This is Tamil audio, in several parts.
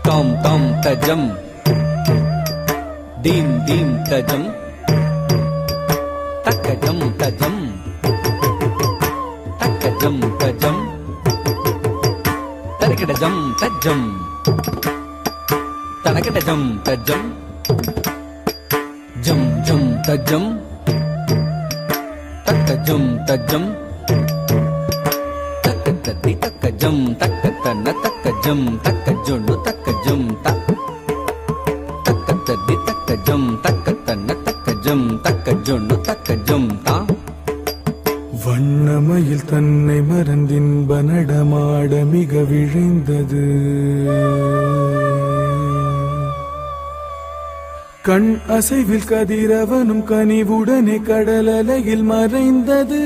tom tom tajam dim dim tajam takajam tajam takajam tajam tarikadajam tajam tanakadajam tajam jam jam tajam takajam tajam takatati takajam takatana takajam takajunu takajam tak takatati takajam takatana takajam takajunu takajam ta வண்ணமயில் தன்னை மறந்தின்ப நடமாட மிக விழைந்தது கண் அசைவில் கதிரவனும் கனிவுடனே கடல் அலையில் மறைந்தது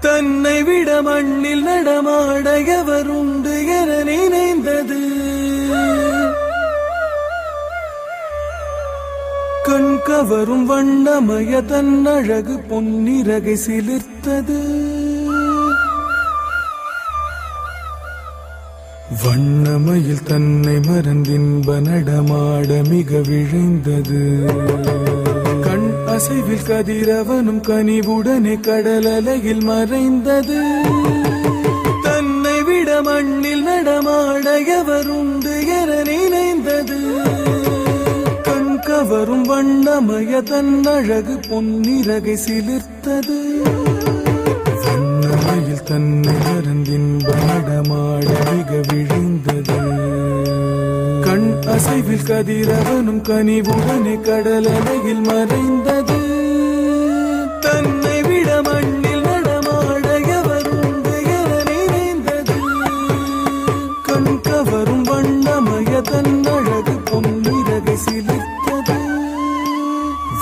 தன்னை விட மண்ணில் நடமாட எவருண்டு என நினைந்தது கண் கவரும் வண்ணமய தன்னழகு பொன்னிறகை சிலிர்த்தது வண்ணமயில் தன்னை மறந்தின்ப நடமாட மிக விழைந்தது கண் அசைவில் கதிரவனும் கனிவுடனே கடல் அலையில் மறைந்தது தன்னை விட மண்ணில் நடமாட எவருண்டு என நினைந்தது கவரும் வண்ணமய தன்னழகு பொன்னிறகை சிலிர்த்தது வண்ணமயில் தன்னை மறந்தின்ப நடமாட மிக விழைந்தது கண் அசைவில் கதிரவனும் கனிவுடனே கடல் அலையில் மறைந்தது தன்னை விட மண்ணில் நடமாட எவருண்டு என நினைந்தது கண் கவரும் வண்ணமய தன்னழகு பொன்னிறகை சிலிர்த்தது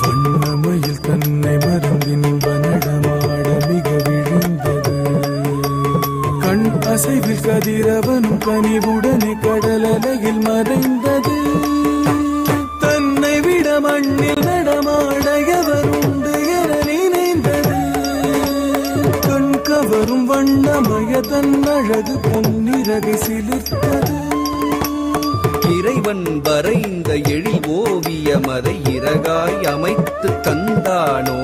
வண்ணமயில் தன்னை மறந்தின்ப நடமாட மிக விழுந்தது கண் அசைவில் கதிரவனும் கனிவுடனே கடல் அலையில் மறைந்தது தன்னை விட மண்ணில் நடமாட எவருண்டு என நினைந்தது கண் கவரும் வண்ணமய தன்னழகு பொன்னிறகை சிலிர்த்தது இறைவன் வரைந்த எழில் ஓவியம் அதை இறகாய் அமைத்து தந்தானோ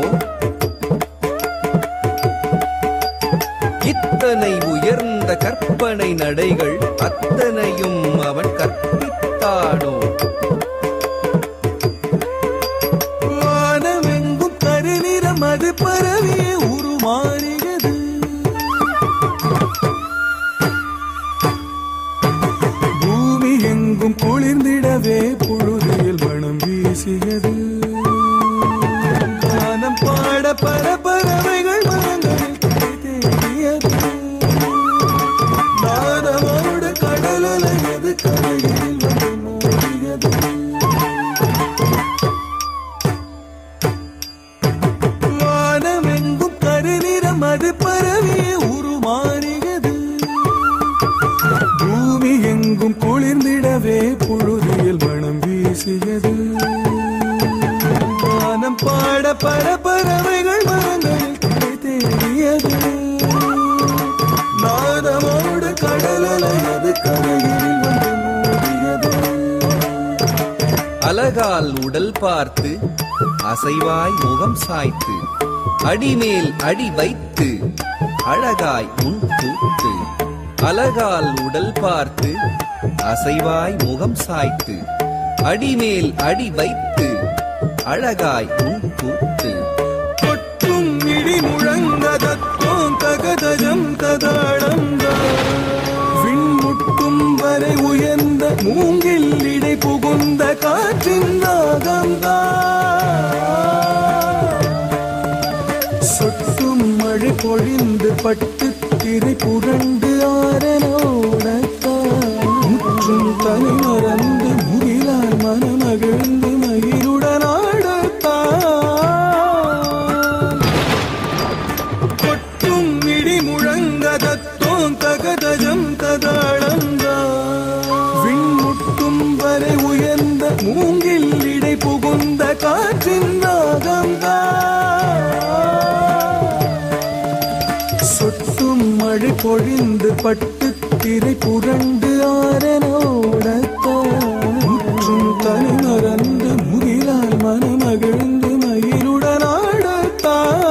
இத்தனை உயர்ந்த கற்பனை நடைகள் அத்தனையும் அவன் கற்பித்தானோ வானமெங்கும் கருநிறம் அது பரவியே உருமாறியது பூமி எங்கும் குளிர்ந்திடவே புழுதியில் மனம் வீசியது வானம் பாட பல பறவைகள் மரங்களில் தேடியது நாதமோடு கடல் அலையது கரையில் வந்து மூடியது வானமெங்கும் கருநிறம் அது பரவியே உருமாறியது பூமி எங்கும் குளிர்ந்திடவே புழுதியில் மனம் வீசியது வானம் பாட பல பறவைகள் மரங்களில் தேடியது நாதமோடு கடல் அலையது கரையில் வந்து மூடியது அலகால் உடல் பார்த்து அசைவாய் முகம் சாய்த்து அடிமேல் அடி வைத்து அழகாய் உன் கூத்து அலகால் உடல் பார்த்து அசைவாய் முகம் சாய்த்து அடிமேல் அடி வைத்து அழகாய் உன் கூத்து கொட்டும் ததாளம்தான். விண்முட்டும் வரை உயர்ந்த மூங்கில் இடை புகுந்த காற்றின் நாகம்தான். சொட்டும் மழை பொழிந்து பட்டு திரை புரண்டு ஆரனோடத்தான். முற்றும் தனி மறந்து முகிலால் மனமகிழ்ந்து மகிழுடன் ஆடத்தான். கொட்டும் இடி முழங்க தத்தோம் தகதஜம் ததாளம்தான். விண்முட்டும் வரை உயர்ந்த மூங்கில் இடை புகுந்த காற்றின் நாகம்தான். சொட்டும் மழை பொழிந்து பட்டு திரை புரண்டு ஆரனோடத்தான். முற்றும் தனி மறந்து முகிலால் மனமகிழ்ந்து மகிழுடன் ஆடத்தான்.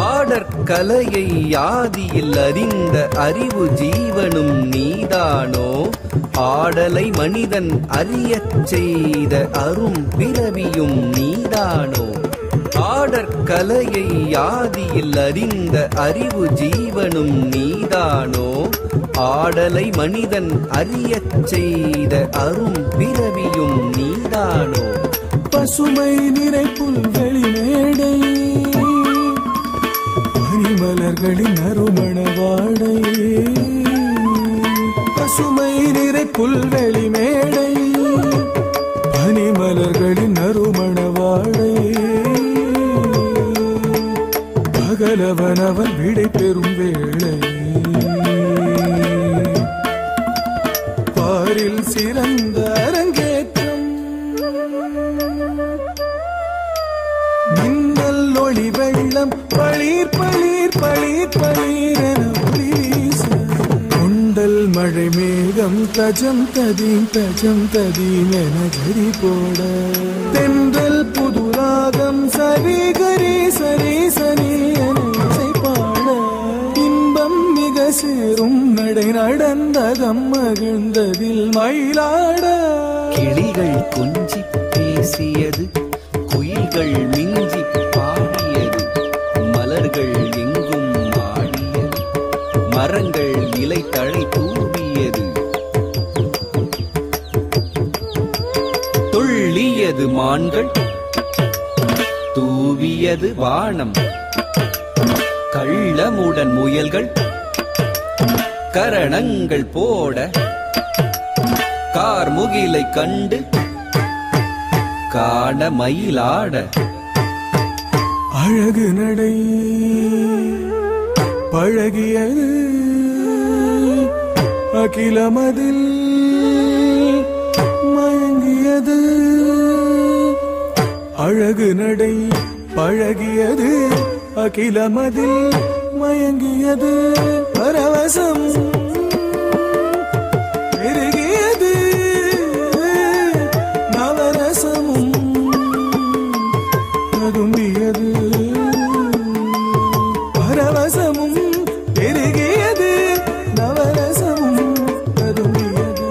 ஆடற்கலையை ஆதியில் அறிந்த அறிவு ஜீவனும் நீதானோ. ஆடலை மனிதன் அறியச் செய்த அரும் பிறவியும் நீதானோ. ஆடற்கலையை ஆதியில் அறிந்த அறிவு ஜீவனும் நீதானோ. ஆடலை மனிதன் அறியச் செய்த அரும் பிறவியும் நீதானோ. பசுமை நிறை புல்வெளி மேடை பனிமலர்களின் அருமண வாடை. பசுமை நிறை புல்வெளி மேடை பனிமலர்களின் அருமண வாடை. பகலவனவன் விடை பெறும் வேளை பாரில் சிறந்த அரங்கேற்றம். மின்னல் ஒளி வெள்ளம் பளீர் பளீர் பளீர் பளீரென ஒளி வீச. கொண்டல் மழை மேகம் தஜம் ததீம் என ஜரி போட. தென்றல் புதுராகம் சரி கரி சரி சரி என இசை பாட. இன்பம் மிக சேரும் நடை நடந்தகம் மகிழ்ந்ததில் மயிலாட. கிளிகள் கொஞ்சி பேசியது, குயில்கள் மிஞ்சி பாடியது, மலர்கள் எங்கும் ஆடியது, மரங்கள் இலை தழை தூவியது, துள்ளியது மான்கள், தூவியது வானம், கள்ளமுடன் முயல்கள் கரணங்கள் போட. கார்முகிலை கண்டு காண மயிலாட. அழகு நடை பழகியது அகிலமதில் மயங்கியது. அழகு நடை பழகியது அகிலமதில் மயங்கியது. பரவசம் பெருகியது நவரசமும் ததும்பியது. பரவசமும் பெருகியது நவரசமும் ததும்பியது.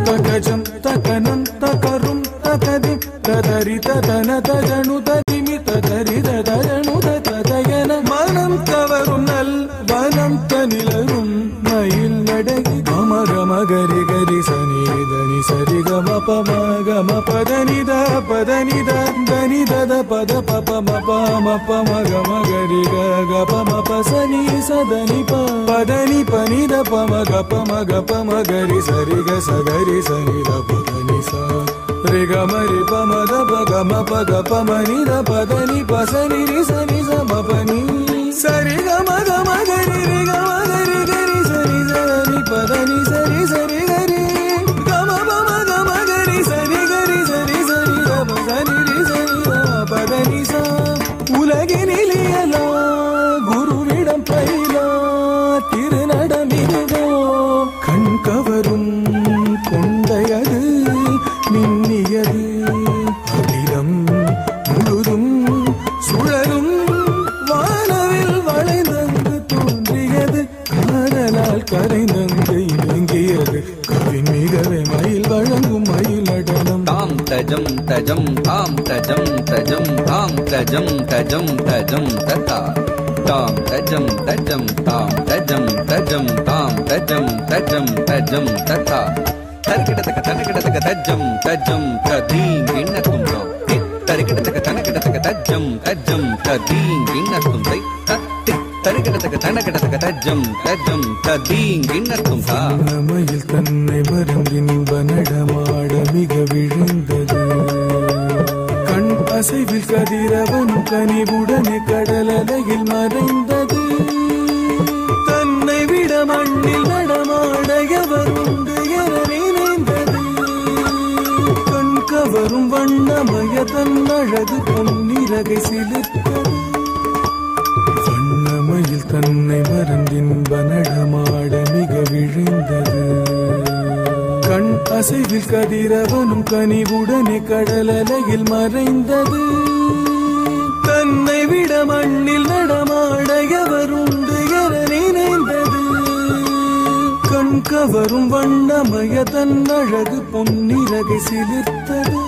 தகஜம் தகனம் தகரும் தகதி ததரி ததன தஜனு ததிமி ததரி ததனு ததயன. மனம் கவரும் நல் வனம் தனிலரும் மயில் நடகி. கமகமகரி கரி சனி தனி சரி கம பம கம பதனி த பதனி த தனி தத பத பப மப மப மகம கரி க பம பசனி சதனி ப பதனி பனி த பம கப மக பம கரி சரி க சகரி சனி த பதனி ச ரி க மரி பம த ப கம ப க பம நி த பதனி பசனி ரி சனி ச மபனி சரி க மக மகரி ரி க மகரி கரி சரி சரி பதனி சரி சரி கரி கம பம கம கரி சரி கரி சரி சரி கம சரி ரி சரி பதனி ச. உலகினிலியலா குருவிடம் பயிலா திருநடமிருதோ. கண் கவரும் கொண்டையது மின்னியது அகிலம் முழுதும் சுழலும் வானவில் வளைந்தங்கு தோன்றியது. காதலால் கரைந்தங்கு இயங்கியது கவின் மிகவே மயில் வழங்கும் மயில் நடனம். தாம் தஜம் தஜம் தாம் தஜம் தஜம் தாம் தஜம் தஜம் தஜம் ததா. தாம் தஜம் தஜம் தாம் தஜம் தஜம் தாம் தஜம் தஜம் தஜம் தத்தா தரிக்கிடத்தக்க தனக்கிடத்தக்க தஜம் தஜம் ததீம் கிண்ணக்கும் தாம் தரிக்கிடத்தக்க தனக்கிடத்தக்க தஜம் தஜம் ததீம் கிண்ணக்கும் தை தத்தி தரிக்கிடத்தக்க தனக்கிடத்தக்க தஜம் தஜம் ததீம் கிண்ணக்கும் தா மயில் தன்னை மருந்தின்ப நடமாட மிக விழுந்தது கண் அசைவில் கதிரவன் கனிவுடனே கடலலையில் மறைந்தது தன்னை விட மண்ணில் நடமாட எவர் உண்டு என நினைந்தது கண் கவரும் வண்ணமய தன் அழகு பொன்னிறகை சிலிர்த்தது வண்ணமயில் தன்னை மறந்தின்ப நடமாட மிக விழுந்தது கண் அசைவில் கதிரவனும் கனிவுடனே கடலலையில் மறைந்தது தன்னை விட மண்ணில் நடமாட எவர் உண்டு என நினைந்தது கண் கவரும் வண்ணமய தன் அழகு பொன்னிறகை சிலிர்த்தது